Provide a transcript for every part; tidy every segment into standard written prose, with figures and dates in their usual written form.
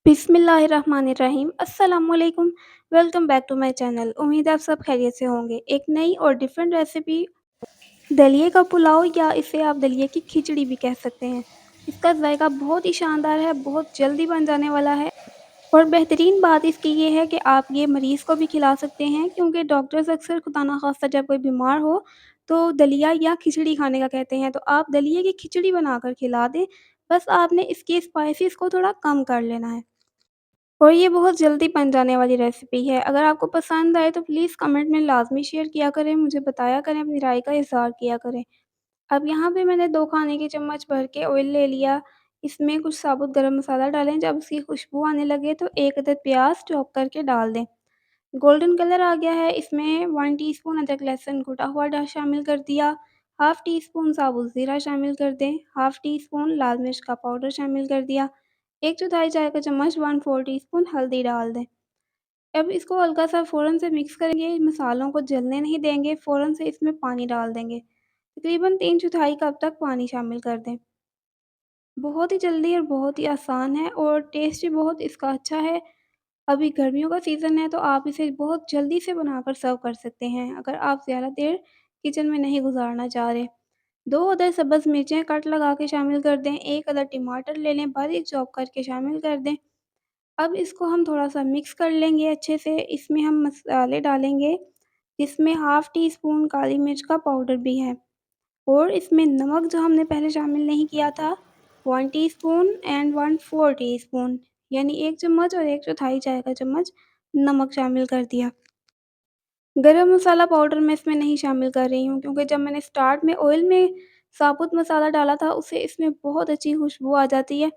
बिस्मिल्लाहिर्रहमानिर्रहीम अस्सलामुअलैकुम। Welcome back to my channel. उम्मीद है आप सब खैरियत से होंगे। एक नई और डिफरेंट रेसिपी दलिए का पुलाव या इसे आप दलिए की खिचड़ी भी कह सकते हैं। इसका जायका बहुत ही शानदार है, बहुत जल्दी बन जाने वाला है और बेहतरीन बात इसकी ये है कि आप ये मरीज़ को भी खिला सकते हैं क्योंकि डॉक्टर्स अक्सर खुदा ना खास्ता जब कोई बीमार हो तो दलिया या खिचड़ी खाने का कहते हैं। तो आप दलिए की खिचड़ी बनाकर खिला दें, बस आपने इसके स्पाइसेस को थोड़ा कम कर लेना है। और ये बहुत जल्दी बन जाने वाली रेसिपी है। अगर आपको पसंद आए तो प्लीज़ कमेंट में लाज़मी शेयर किया करें, मुझे बताया करें, अपनी राय का इज़हार किया करें। अब यहाँ पे मैंने 2 खाने के चम्मच भर के ऑयल ले लिया, इसमें कुछ साबुत गरम मसाला डालें, जब उसकी खुशबू आने लगे तो 1 अदद प्याज़ चॉप करके डाल दें। गोल्डन कलर आ गया है, इसमें 1 टीस्पून अदरक लहसुन कुटा हुआ शामिल कर दिया, हाफ़ टी स्पून साबुत ज़ीरा शामिल कर दें, हाफ़ टी स्पून लाल मिर्च का पाउडर शामिल कर दिया, 1/4 चाय का चम्मच 1/4 टीस्पून हल्दी डाल दें। अब इसको हल्का-सा फ़ौरन से मिक्स करेंगे, मसालों को जलने नहीं देंगे, फ़ौरन से इसमें पानी डाल देंगे। तकरीबन 3/4 कप तक पानी शामिल कर दें। बहुत ही जल्दी और बहुत ही आसान है और टेस्ट भी बहुत इसका अच्छा है। अभी गर्मियों का सीज़न है तो आप इसे बहुत जल्दी से बनाकर सर्व कर सकते हैं, अगर आप ज़्यादा देर किचन में नहीं गुज़ारना चाह रहे। 2 अदद सब्ज़ मिर्चें कट लगा के शामिल कर दें, 1 अदद टमाटर ले लें, बारीक चॉप करके शामिल कर दें। अब इसको हम थोड़ा-सा मिक्स कर लेंगे अच्छे से, इसमें हम मसाले डालेंगे, इसमें हाफ़ टी स्पून काली मिर्च का पाउडर भी है और इसमें नमक जो हमने पहले शामिल नहीं किया था, 1 टीस्पून एंड 1/4 टीस्पून यानी 1 चम्मच और 1/4 चाय का चम्मच नमक शामिल कर दिया। गरम मसाला पाउडर मैं इसमें नहीं शामिल कर रही हूँ क्योंकि जब मैंने स्टार्ट में ऑयल में साबुत मसाला डाला था, उससे इसमें बहुत अच्छी खुशबू आ जाती है।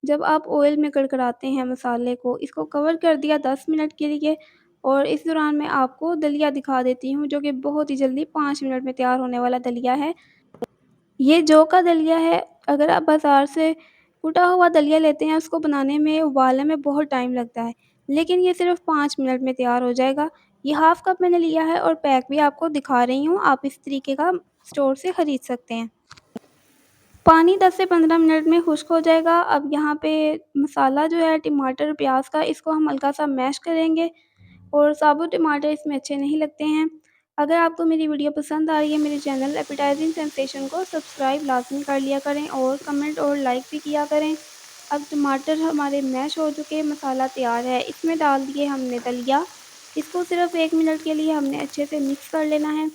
जब आप ऑयल में कड़कड़ाते हैं मसाले को, इसको कवर कर दिया 10 मिनट के लिए और इस दौरान मैं आपको दलिया दिखा देती हूँ जो कि बहुत ही जल्दी 5 मिनट में तैयार होने वाला दलिया है। ये जौ का दलिया है, अगर आप बाज़ार से कुटा हुआ दलिया लेते हैं, उसको बनाने में, उबालने में बहुत टाइम लगता है, लेकिन ये सिर्फ़ 5 मिनट में तैयार हो जाएगा। ये हाफ़ कप मैंने लिया है और पैक भी आपको दिखा रही हूँ, आप इस तरीके का स्टोर से खरीद सकते हैं। पानी 10 से 15 मिनट में खुश्क हो जाएगा। अब यहाँ पे मसाला जो है टमाटर, प्याज़ का, इसको हम हल्का-सा मैश करेंगे और साबुत टमाटर इसमें अच्छे नहीं लगते हैं। अगर आपको मेरी वीडियो पसंद आ रही है, मेरे चैनल एपेटाइज़िंग सेंसेशन को सब्सक्राइब लाज़मी कर लिया करें और कमेंट और लाइक भी किया करें। अब टमाटर हमारे मैश हो चुके, मसाला तैयार है, इसमें डाल दिए हमने दलिया। इसको सिर्फ़ 1 मिनट के लिए हमने अच्छे से मिक्स कर लेना है।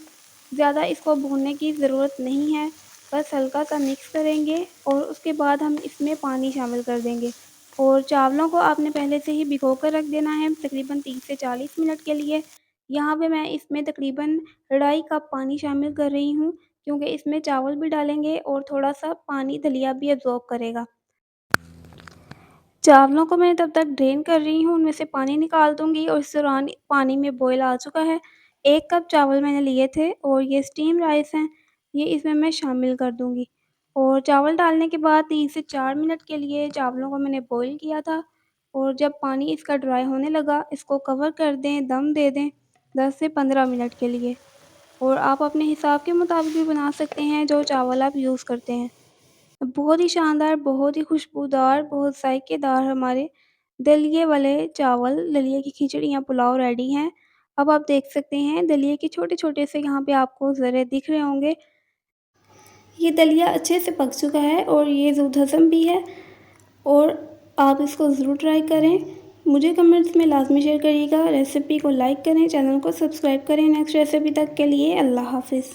ज़्यादा इसको भूनने की ज़रूरत नहीं है, बस हल्का-सा मिक्स करेंगे और उसके बाद हम इसमें पानी शामिल कर देंगे और चावलों को आपने पहले से ही भिगो कर रख देना है तकरीबन 30 से 40 मिनट के लिए। यहाँ पे मैं इसमें तकरीबन 2.5 कप पानी शामिल कर रही हूँ क्योंकि इसमें चावल भी डालेंगे और थोड़ा-सा पानी दलिया भी अब्ज़ॉर्ब करेगा। चावलों को मैं तब तक ड्रेन कर रही हूँ, उनमें से पानी निकाल दूँगी और इस दौरान पानी में बॉयल आ चुका है। 1 कप चावल मैंने लिए थे और ये स्टीम राइस हैं, ये इसमें मैं शामिल कर दूँगी। और चावल डालने के बाद 3 से 4 मिनट के लिए चावलों को मैंने बॉयल किया था और जब पानी इसका ड्राई होने लगा, इसको कवर कर दें, दम दे दें 10 से 15 मिनट के लिए और आप अपने हिसाब के मुताबिक भी बना सकते हैं, जो चावल आप यूज़ करते हैं। बहुत ही शानदार, बहुत ही खुशबूदार, बहुत ज़ायकेदार हमारे दलिए वाले चावल, दलिए की खिचड़ी या पुलाव रेडी हैं। अब आप देख सकते हैं दलिए के छोटे-छोटे से यहाँ पे आपको ज़रे दिख रहे होंगे। ये दलिया अच्छे से पक चुका है और ये ज़ूद हज़म भी है और आप इसको ज़रूर ट्राई करें। मुझे कमेंट्स में लाज़मी शेयर करिएगा, रेसिपी को लाइक करें, चैनल को सब्सक्राइब करें। नेक्स्ट रेसिपी तक के लिए अल्लाह हाफ़िज़।